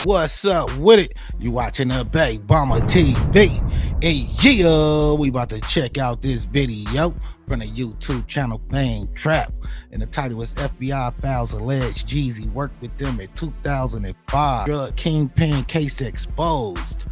What's up with it? You watching the Big Bomber TV. And yeah, we about to check out this video from the YouTube channel Fame Trap. And the title is FBI Files Allege Jeezy worked with them in 2005. Drug Kingpin case exposed.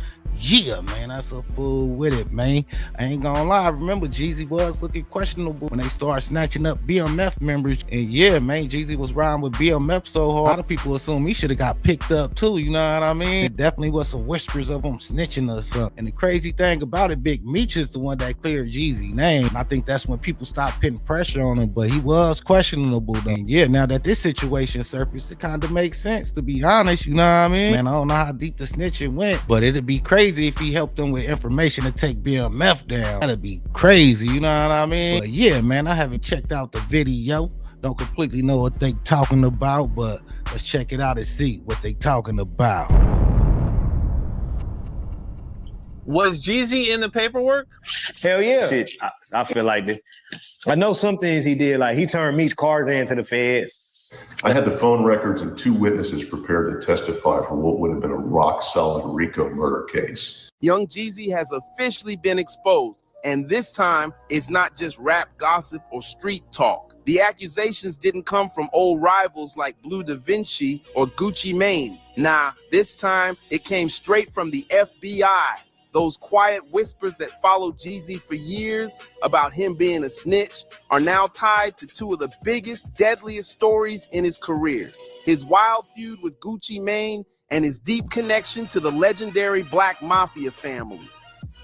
Yeah, man, that's a fool with it, man. I ain't gonna lie. I remember Jeezy was looking questionable when they started snatching up BMF members. And yeah, man, Jeezy was riding with BMF so hard. A lot of people assume he should have got picked up too, you know what I mean? It definitely was some whispers of him snitching or something. And the crazy thing about it, Big Meech is the one that cleared Jeezy's name. And I think that's when people stopped putting pressure on him, but he was questionable though. And yeah, now that this situation surfaced, it kind of makes sense, to be honest, you know what I mean? Man, I don't know how deep the snitching went, but it'd be crazy if he helped them with information to take BMF down. That'd be crazy, you know what I mean? But yeah, man, I haven't checked out the video. Don't completely know what they talking about, but let's check it out and see what they talking about. Was Jeezy in the paperwork? Hell yeah. Shit, I feel like that. I know some things he did, like he turned Meech's cars into the feds. I had the phone records and 2 witnesses prepared to testify for what would have been a rock-solid RICO murder case. Young Jeezy has officially been exposed, and this time it's not just rap gossip or street talk. The accusations didn't come from old rivals like Blue Da Vinci or Gucci Mane. Nah, this time it came straight from the FBI. Those quiet whispers that followed Jeezy for years about him being a snitch are now tied to 2 of the biggest, deadliest stories in his career. His wild feud with Gucci Mane and his deep connection to the legendary Black Mafia family.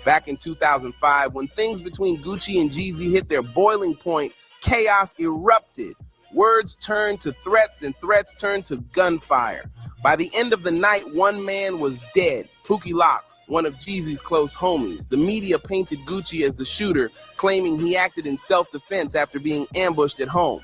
Back in 2005, when things between Gucci and Jeezy hit their boiling point, chaos erupted. Words turned to threats and threats turned to gunfire. By the end of the night, one man was dead, Pookie Lock, one of Jeezy's close homies. The media painted Gucci as the shooter, claiming he acted in self-defense after being ambushed at home.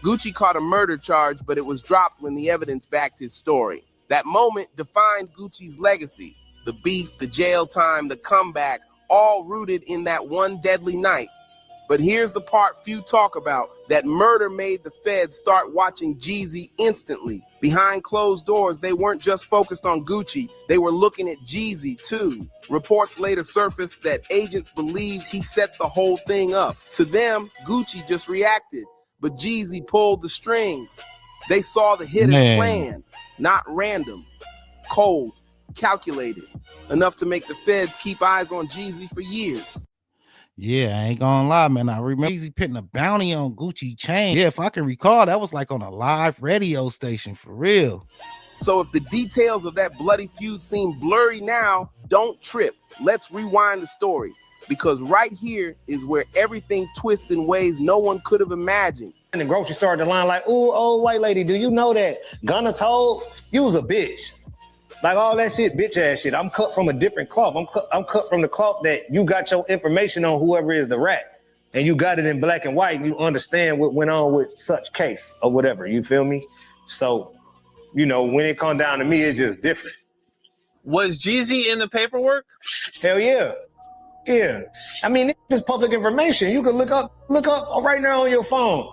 Gucci caught a murder charge, but it was dropped when the evidence backed his story. That moment defined Gucci's legacy. The beef, the jail time, the comeback, all rooted in that one deadly night. But here's the part few talk about. That murder made the feds start watching Jeezy instantly. Behind closed doors, they weren't just focused on Gucci, they were looking at Jeezy too. Reports later surfaced that agents believed he set the whole thing up. To them, Gucci just reacted, but Jeezy pulled the strings. They saw the hit as planned, not random, cold, calculated, enough to make the feds keep eyes on Jeezy for years. Yeah, I ain't gonna lie, man. I remember Jeezy putting a bounty on Gucci chain. Yeah, if I can recall, that was like on a live radio station for real. So if the details of that bloody feud seem blurry now, don't trip. Let's rewind the story, because right here is where everything twists in ways no one could have imagined. And the grocery store, the line like, ooh, old white lady, do you know that Gunna told you was a bitch? Like all that shit, bitch ass shit. I'm cut from a different cloth. I'm cut from the cloth that you got your information on whoever is the rat. And you got it in black and white. And you understand what went on with such case or whatever. You feel me? So, you know, when it come down to me, it's just different. Was Jeezy in the paperwork? Hell yeah. Yeah. I mean, it's public information. You can look up right now on your phone.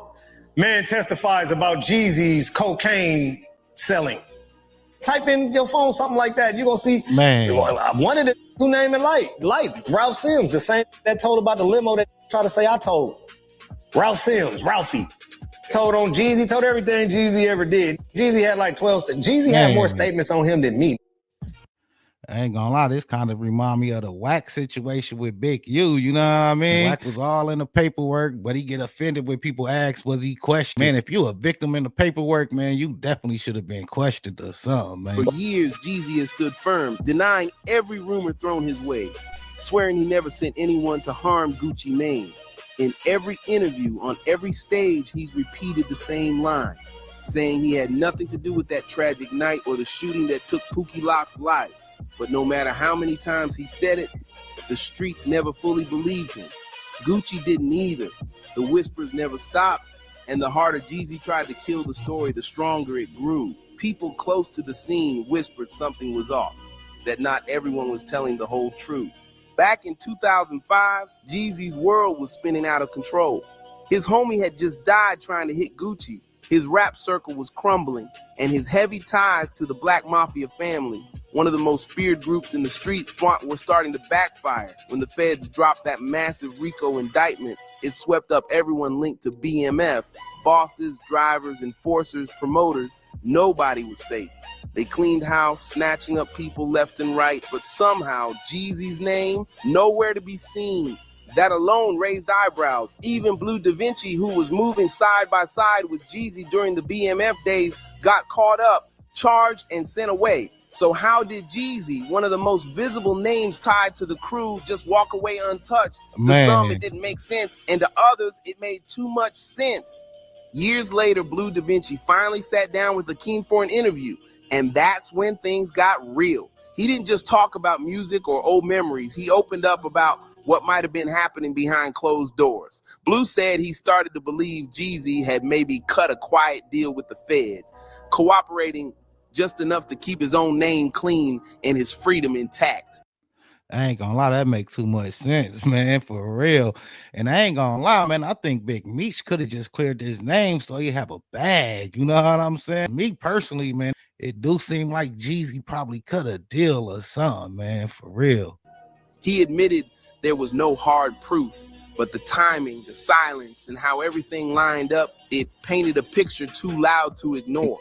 Man testifies about Jeezy's cocaine selling. Type in your phone something like that, you're gonna see. Man, one of the who name it lights. Ralph Sims, the same that told about the limo that tried to say I told. Ralph Sims, Ralphie, told on Jeezy, told everything Jeezy ever did. Jeezy had like 12. Jeezy had more statements on him than me. I ain't gonna lie, this kind of remind me of the Wack situation with Big U, you know what I mean? Wack was all in the paperwork, but he get offended when people ask, was he questioned? Man, if you a victim in the paperwork, man, you definitely should have been questioned or something, man. For years, Jeezy has stood firm, denying every rumor thrown his way, swearing he never sent anyone to harm Gucci Mane. In every interview, on every stage, he's repeated the same line, saying he had nothing to do with that tragic night or the shooting that took Pookie Lock's life. But no matter how many times he said it, the streets never fully believed him. Gucci didn't either. The whispers never stopped, and the harder Jeezy tried to kill the story, the stronger it grew. People close to the scene whispered something was off, that not everyone was telling the whole truth. Back in 2005, Jeezy's world was spinning out of control. His homie had just died trying to hit Gucci. His rap circle was crumbling, and his heavy ties to the Black Mafia family, one of the most feared groups in the streets, were starting to backfire. When the feds dropped that massive RICO indictment, it swept up everyone linked to BMF. Bosses, drivers, enforcers, promoters, nobody was safe. They cleaned house, snatching up people left and right, but somehow Jeezy's name, nowhere to be seen. That alone raised eyebrows. Even Blue Da Vinci, who was moving side by side with Jeezy during the BMF days, got caught up, charged, and sent away. So how did Jeezy, one of the most visible names tied to the crew, just walk away untouched? To some, it didn't make sense, and to others, it made too much sense. Years later, Blue Da Vinci finally sat down with Akeem for an interview, and that's when things got real. He didn't just talk about music or old memories. He opened up about what might have been happening behind closed doors. Blue said he started to believe Jeezy had maybe cut a quiet deal with the feds, cooperating just enough to keep his own name clean and his freedom intact. I ain't gonna lie, that make too much sense, man, for real. And I ain't gonna lie, man, I think Big Meech could have just cleared his name so he have a bag. You know what I'm saying? Me personally, man, it do seem like Jeezy probably cut a deal or something, man, for real. He admitted there was no hard proof, but the timing, the silence, and how everything lined up, it painted a picture too loud to ignore.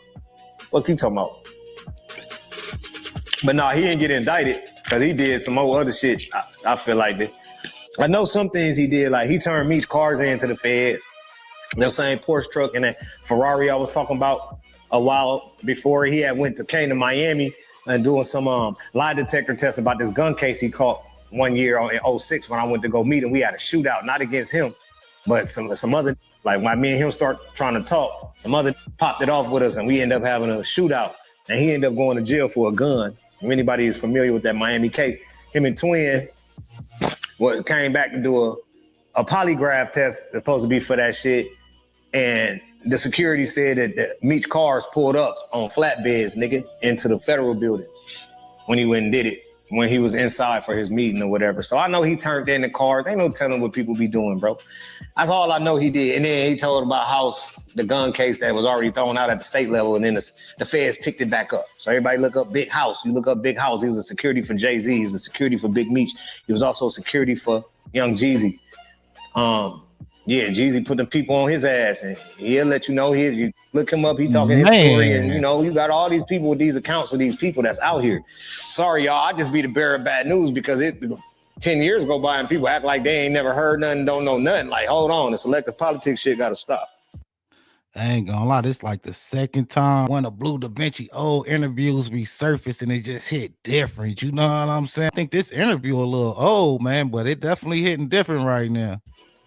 What you talking about? But no, he didn't get indicted because he did some more other shit. I feel like that. I know some things he did, like he turned Meech's cars into the feds. The same Porsche truck and that Ferrari I was talking about a while before, he had came to Miami and doing some lie detector tests about this gun case he caught one year in 2006 when I went to go meet him. We had a shootout, not against him, but some other, like when me and him start trying to talk, some other popped it off with us and we ended up having a shootout and he ended up going to jail for a gun. If anybody is familiar with that Miami case, him and Twin came back to do a polygraph test supposed to be for that shit. And the security said that Meech cars pulled up on flatbeds, nigga, into the federal building when he went and did it, when he was inside for his meeting or whatever. So I know he turned in the cars. Ain't no telling what people be doing, bro. That's all I know he did. And then he told about the gun case that was already thrown out at the state level, and then the feds picked it back up. So everybody look up Big House. You look up Big House. He was a security for Jay-Z. He was a security for Big Meech. He was also a security for Young Jeezy. Yeah, Jeezy put the people on his ass, and he'll let you know. You look him up, he talking his story, and you got all these people with these accounts of these people that's out here. Sorry, y'all, I just be the bearer of bad news because 10 years go by and people act like they ain't never heard nothing, don't know nothing. Like, hold on, the selective politics shit got to stop. I ain't gonna lie, this like the second time one of Blue Da Vinci old interviews resurfaced and it just hit different. You know what I'm saying? I think this interview a little old, man, but it definitely hitting different right now.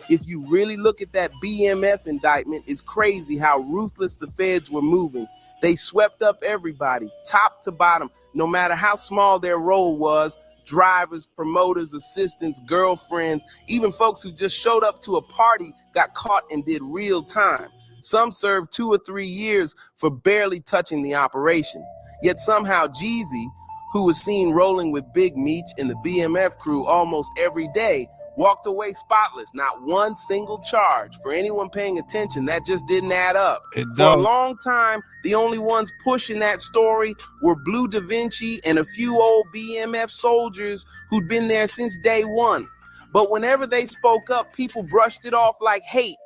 If you really look at that BMF indictment, it's crazy how ruthless the feds were moving. They swept up everybody, top to bottom, no matter how small their role was. Drivers, promoters, assistants, girlfriends, even folks who just showed up to a party got caught and did real time. Some served 2 or 3 years for barely touching the operation. Yet somehow Jeezy, who was seen rolling with Big Meech and the BMF crew almost every day, walked away spotless, not one single charge. For anyone paying attention, that just didn't add up. For a long time, the only ones pushing that story were Blue Da Vinci and a few old BMF soldiers who'd been there since day one. But whenever they spoke up, people brushed it off like hate.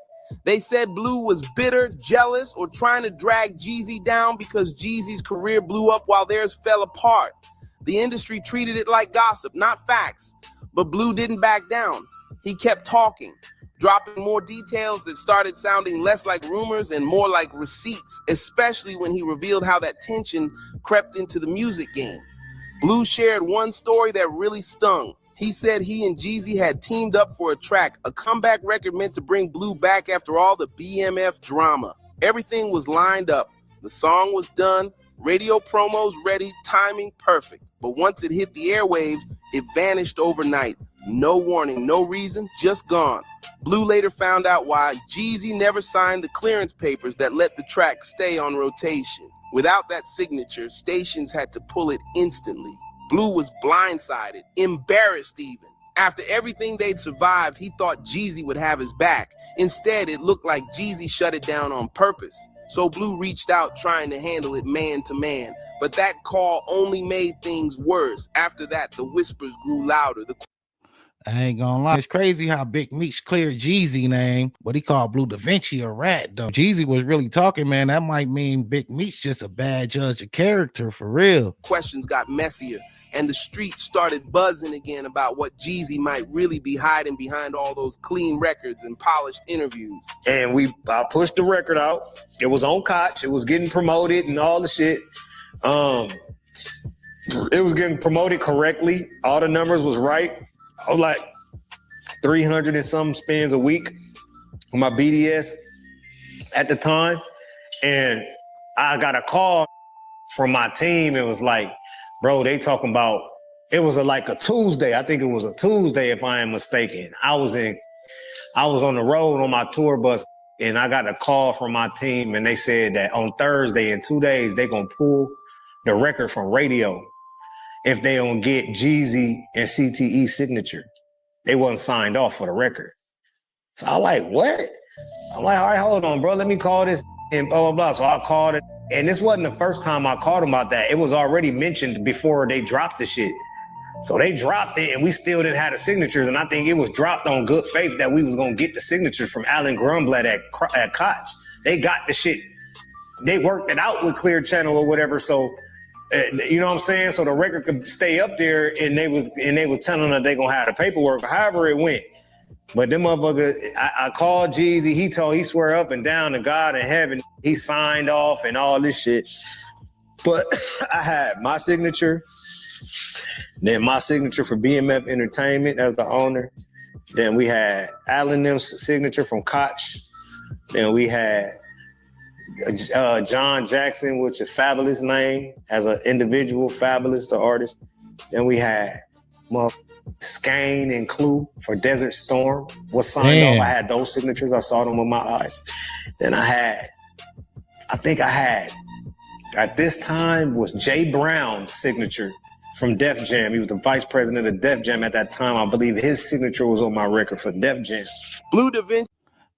They said Blue was bitter, jealous, or trying to drag Jeezy down because Jeezy's career blew up while theirs fell apart. The industry treated it like gossip, not facts. But Blue didn't back down. He kept talking, dropping more details that started sounding less like rumors and more like receipts, especially when he revealed how that tension crept into the music game. Blue shared one story that really stung. He said he and Jeezy had teamed up for a track, a comeback record meant to bring Blue back after all the BMF drama. Everything was lined up. The song was done, radio promos ready, timing perfect. But once it hit the airwaves, it vanished overnight. No warning, no reason, just gone. Blue later found out why. Jeezy never signed the clearance papers that let the track stay on rotation. Without that signature, stations had to pull it instantly. Blue was blindsided, embarrassed even. After everything they'd survived, he thought Jeezy would have his back. Instead, it looked like Jeezy shut it down on purpose. So Blue reached out trying to handle it man to man, but that call only made things worse. After that, the whispers grew louder. I ain't gonna lie. It's crazy how Big Meech cleared Jeezy name, but he called Blue Da Vinci a rat, though. Jeezy was really talking, man. That might mean Big Meech just a bad judge of character, for real. Questions got messier, and the streets started buzzing again about what Jeezy might really be hiding behind all those clean records and polished interviews. And I pushed the record out. It was on Koch. It was getting promoted and all the shit. It was getting promoted correctly. All the numbers was right. I was like 300 and some spins a week on my BDS at the time. And I got a call from my team. It was like, bro, they talking about, it was like a Tuesday. I think it was a Tuesday, if I am mistaken. I was on the road on my tour bus, and I got a call from my team, and they said that on Thursday, in 2 days, they gonna pull the record from radio if they don't get Jeezy and CTE signature. They wasn't signed off for the record. So I like, what? I'm like, all right, hold on, bro. Let me call this and blah, blah, blah. So I called it. And this wasn't the first time I called them about that. It was already mentioned before they dropped the shit. So they dropped it, and we still didn't have the signatures. And I think it was dropped on good faith that we was going to get the signatures from Alan Grunblatt at Koch. They got the shit. They worked it out with Clear Channel or whatever. So, you know what I'm saying? So the record could stay up there, and they was telling them they gonna have the paperwork, however it went. But them motherfuckers, I called Jeezy. He swear up and down to God in heaven. He signed off and all this shit. But I had my signature, then my signature for BMF Entertainment as the owner. Then we had Alan Nim's signature from Koch. Then we had John Jackson, which is a fabulous name as an individual, fabulous, the artist. Then we had Skane and Clue for Desert Storm was signed off. I had those signatures. I saw them with my eyes. Then I think I had, at this time, was Jay Brown's signature from Def Jam. He was the vice president of Def Jam at that time. I believe his signature was on my record for Def Jam. Blue Da Vinci.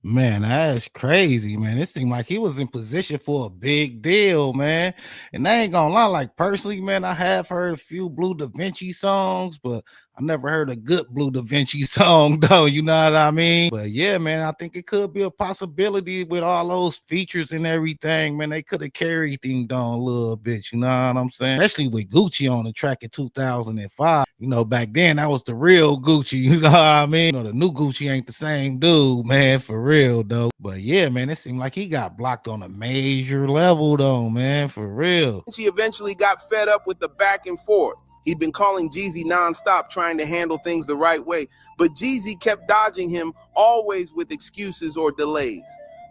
Man, that's crazy, man. It seemed like he was in position for a big deal, man. And I ain't gonna lie, like personally, man, I have heard a few Blue Da Vinci songs, but I never heard a good Blue Da Vinci song, though. You know what I mean? But yeah, man, I think it could be a possibility with all those features and everything, man. They could have carried things down a little bit, you know what I'm saying? Especially with Gucci on the track in 2005. You know, back then, that was the real Gucci, you know what I mean? You know, the new Gucci ain't the same dude, man, for real, though. But yeah, man, it seemed like he got blocked on a major level, though, man, for real. He eventually got fed up with the back and forth. He'd been calling Jeezy nonstop, trying to handle things the right way, but Jeezy kept dodging him, always with excuses or delays.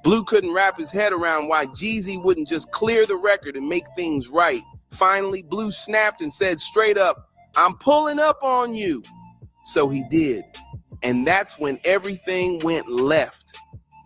Blue couldn't wrap his head around why Jeezy wouldn't just clear the record and make things right. Finally, Blue snapped and said straight up, "I'm pulling up on you." So he did. And that's when everything went left.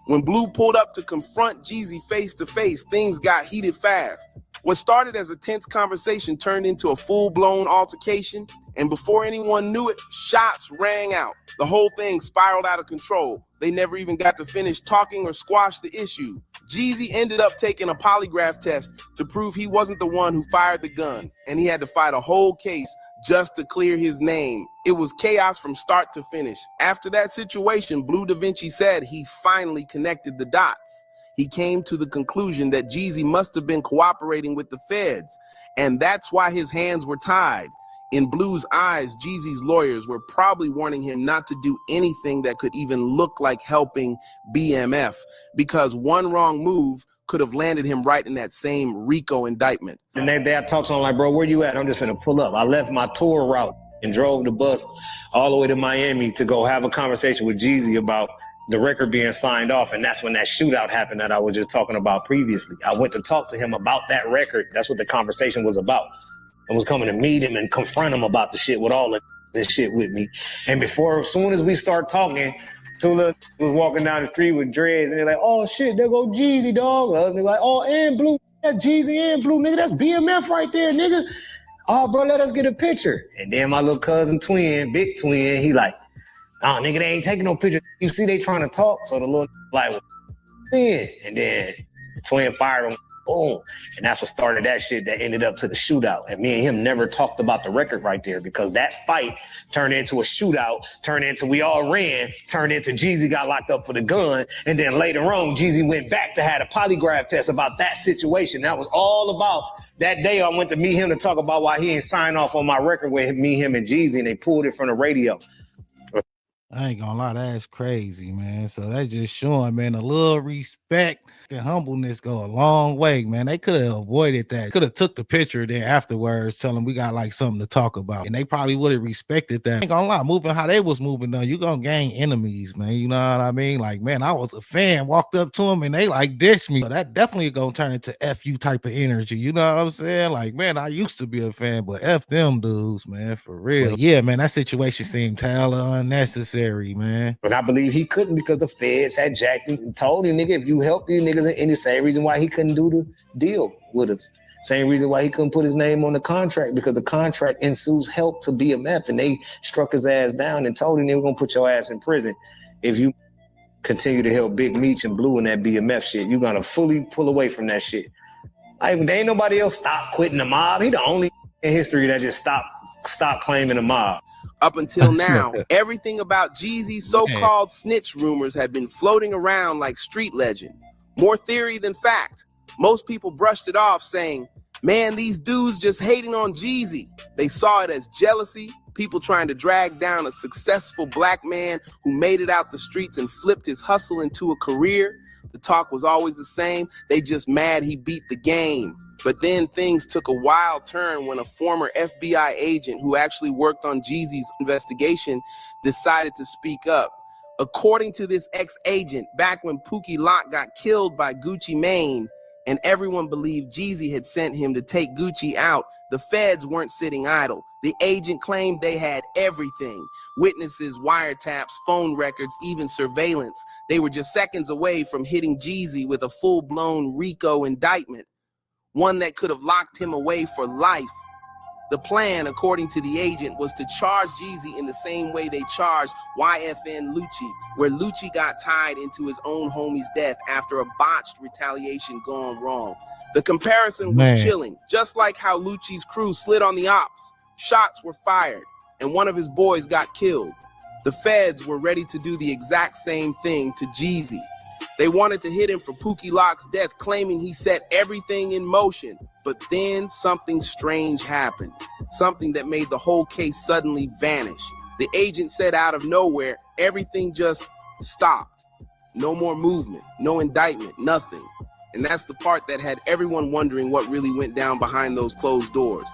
When Blue pulled up to confront Jeezy face to face, things got heated fast. What started as a tense conversation turned into a full-blown altercation, and before anyone knew it, shots rang out. The whole thing spiraled out of control. They never even got to finish talking or squash the issue. Jeezy ended up taking a polygraph test to prove he wasn't the one who fired the gun, and he had to fight a whole case just to clear his name. It was chaos from start to finish. After that situation, Blue Da Vinci said he finally connected the dots. He came to the conclusion that Jeezy must have been cooperating with the feds, and that's why his hands were tied. In Blue's eyes, Jeezy's lawyers were probably warning him not to do anything that could even look like helping BMF, because one wrong move could have landed him right in that same RICO indictment. And I talked to him like, bro, where you at? I'm just finna pull up. I left my tour route and drove the bus all the way to Miami to go have a conversation with Jeezy about the record being signed off, and that's when that shootout happened that I was just talking about previously. I went to talk to him about that record. That's what the conversation was about. I was coming to meet him and confront him about the shit with all of this shit with me. And as soon as we start talking, Tula was walking down the street with dreads, and they're like, "Oh shit, there go Jeezy, dog." And they're like, "Oh, and Blue, that's Jeezy and Blue, nigga, that's BMF right there, nigga. Oh, bro, let us get a picture." And then my little cousin twin, big twin, he like, "Oh, nigga, they ain't taking no picture. You see they trying to talk." So the little like, yeah. And then Twin fired him. Boom. And that's what started that shit that ended up to the shootout. And me and him never talked about the record right there because that fight turned into a shootout, turned into we all ran, turned into Jeezy got locked up for the gun. And then later on, Jeezy went back to have a polygraph test about that situation. That was all about that day I went to meet him to talk about why he ain't signed off on my record with me, him, and Jeezy, and they pulled it from the radio. I ain't gonna lie, that's crazy, man. So that's just showing, man, a little respect and humbleness go a long way, man. They could have avoided that. Could have took the picture then afterwards, telling we got like something to talk about. And they probably would have respected that. I ain't gonna lie, moving how they was moving though, you gonna gain enemies, man. You know what I mean? Like, man, I was a fan, walked up to them and they like dissed me. So that definitely gonna turn into FU type of energy. You know what I'm saying? Like, man, I used to be a fan, but F them dudes, man, for real. But yeah, man, that situation seemed hella unnecessary, man. But I believe he couldn't because the feds had jacked him and told him, nigga, if you help these niggas, and the same reason why he couldn't do the deal with us. Same reason why he couldn't put his name on the contract, because the contract ensues help to BMF, and they struck his ass down and told him they were gonna put your ass in prison if you continue to help Big Meech and Blue in that BMF shit. You're gonna fully pull away from that shit. Like, there ain't nobody else stop quitting the mob. He the only in history that just stop claiming the mob. Up until now, everything about Jeezy's so-called snitch rumors had been floating around like street legend. More theory than fact. Most people brushed it off saying, man, these dudes just hating on Jeezy. They saw it as jealousy, people trying to drag down a successful black man who made it out the streets and flipped his hustle into a career. The talk was always the same. They just mad he beat the game. But then things took a wild turn when a former FBI agent who actually worked on Jeezy's investigation decided to speak up. According to this ex-agent, back when Pookie Lock got killed by Gucci Mane and everyone believed Jeezy had sent him to take Gucci out, the feds weren't sitting idle. The agent claimed they had everything. Witnesses, wiretaps, phone records, even surveillance. They were just seconds away from hitting Jeezy with a full-blown RICO indictment, one that could have locked him away for life. The plan, according to the agent, was to charge Jeezy in the same way they charged YFN Lucci, where Lucci got tied into his own homie's death after a botched retaliation gone wrong. The comparison was chilling, just like how Lucci's crew slid on the ops. Shots were fired, and one of his boys got killed. The feds were ready to do the exact same thing to Jeezy. They wanted to hit him for Pookie Lock's death, claiming he set everything in motion. But then something strange happened, something that made the whole case suddenly vanish. The agent said out of nowhere, everything just stopped. No more movement, no indictment, nothing. And that's the part that had everyone wondering what really went down behind those closed doors.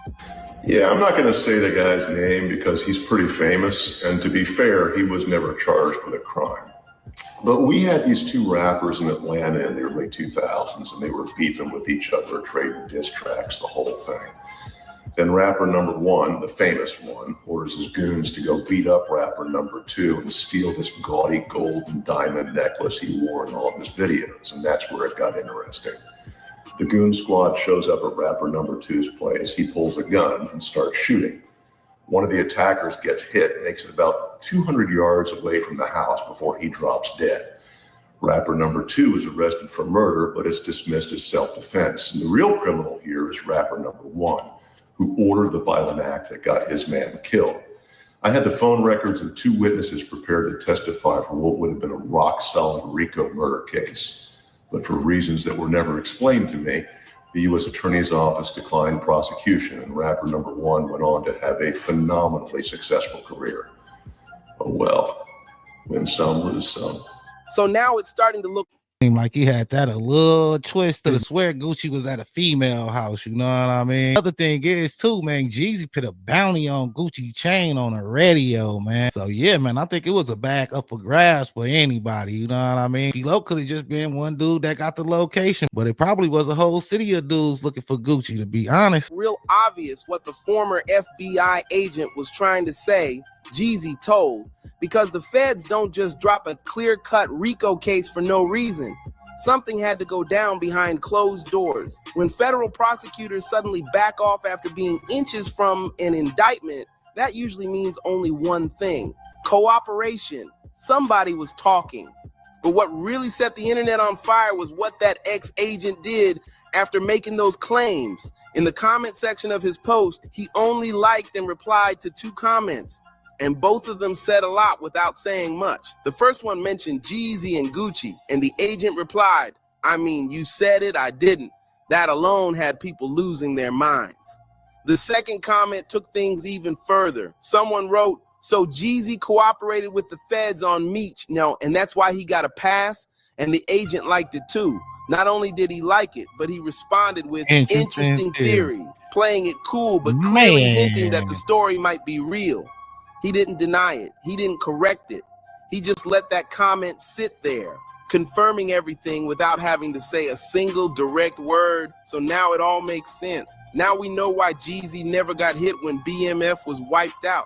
Yeah, I'm not going to say the guy's name because he's pretty famous. And to be fair, he was never charged with a crime. But we had these two rappers in Atlanta in the early 2000s, and they were beefing with each other, trading diss tracks, the whole thing. Then rapper number one, the famous one, orders his goons to go beat up rapper number two and steal this gaudy gold and diamond necklace he wore in all of his videos. And that's where it got interesting. The goon squad shows up at rapper number two's place. He pulls a gun and starts shooting. One of the attackers gets hit, makes it about 200 yards away from the house before he drops dead. Rapper number two is arrested for murder, but is dismissed as self-defense. And the real criminal here is rapper number one, who ordered the violent act that got his man killed. I had the phone records of two witnesses prepared to testify for what would have been a rock-solid RICO murder case. But for reasons that were never explained to me, the U.S. Attorney's Office declined prosecution, and rapper number one went on to have a phenomenally successful career. Oh well, win some, lose some. So now it's starting to look like he had that a little twist to swear Gucci was at a female house, you know what I mean? Other thing is too, man, Jeezy put a bounty on Gucci chain on the radio, man. So yeah, man, I think it was a bag up for grabs for anybody, you know what I mean? Kilo could have just been one dude that got the location, but it probably was a whole city of dudes looking for Gucci, to be honest. Real obvious what the former FBI agent was trying to say. Jeezy told, because the feds don't just drop a clear-cut RICO case for no reason. Something had to go down behind closed doors. When federal prosecutors suddenly back off after being inches from an indictment, that usually means only one thing: cooperation. Somebody was talking. But what really set the internet on fire was what that ex-agent did after making those claims. In the comment section of his post, he only liked and replied to 2 comments, and both of them said a lot without saying much. The first one mentioned Jeezy and Gucci, and the agent replied, "I mean, you said it, I didn't." That alone had people losing their minds. The second comment took things even further. Someone wrote, "So Jeezy cooperated with the feds on Meech, and that's why he got a pass?" And the agent liked it too. Not only did he like it, but he responded with interesting theory, playing it cool, but clearly hinting that the story might be real. He didn't deny it. He didn't correct it. He just let that comment sit there, confirming everything without having to say a single direct word. So now it all makes sense. Now we know why Jeezy never got hit when BMF was wiped out.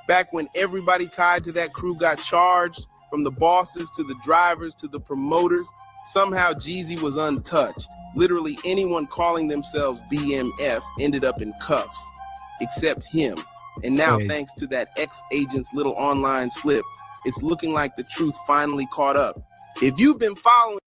Back when everybody tied to that crew got charged, from the bosses to the drivers to the promoters, somehow Jeezy was untouched. Literally anyone calling themselves BMF ended up in cuffs, except him. And now, thanks to that ex-agent's little online slip, it's looking like the truth finally caught up. If you've been following...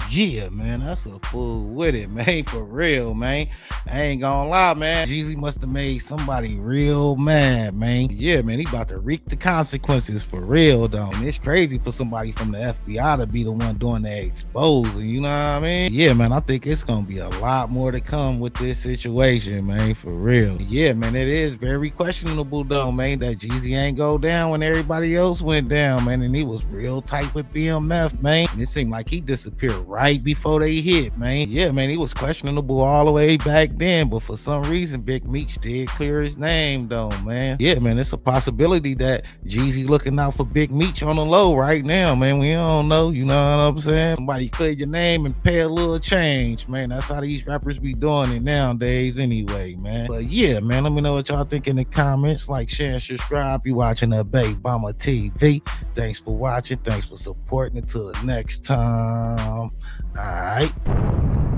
Yeah, man, that's a fool with it, man, for real, man. I ain't gonna lie, man. Jeezy must have made somebody real mad, man. Yeah, man, he about to reap the consequences for real, though. And it's crazy for somebody from the FBI to be the one doing the exposing, you know what I mean? Yeah, man, I think it's gonna be a lot more to come with this situation, man, for real. Yeah, man, it is very questionable, though, man, that Jeezy ain't go down when everybody else went down, man, and he was real tight with BMF, man. And it seemed like he disappeared right before they hit, man. Yeah, man, he was questionable all the way back then, but for some reason, Big Meech did clear his name, though, man. Yeah, man, it's a possibility that Jeezy looking out for Big Meech on the low right now, man. We don't know, you know what I'm saying? Somebody clear your name and pay a little change, man. That's how these rappers be doing it nowadays anyway, man. But yeah, man, let me know what y'all think in the comments. Like, share, and subscribe. You watching the Babe Bomber TV. Thanks for watching. Thanks for supporting. Until next time. All right.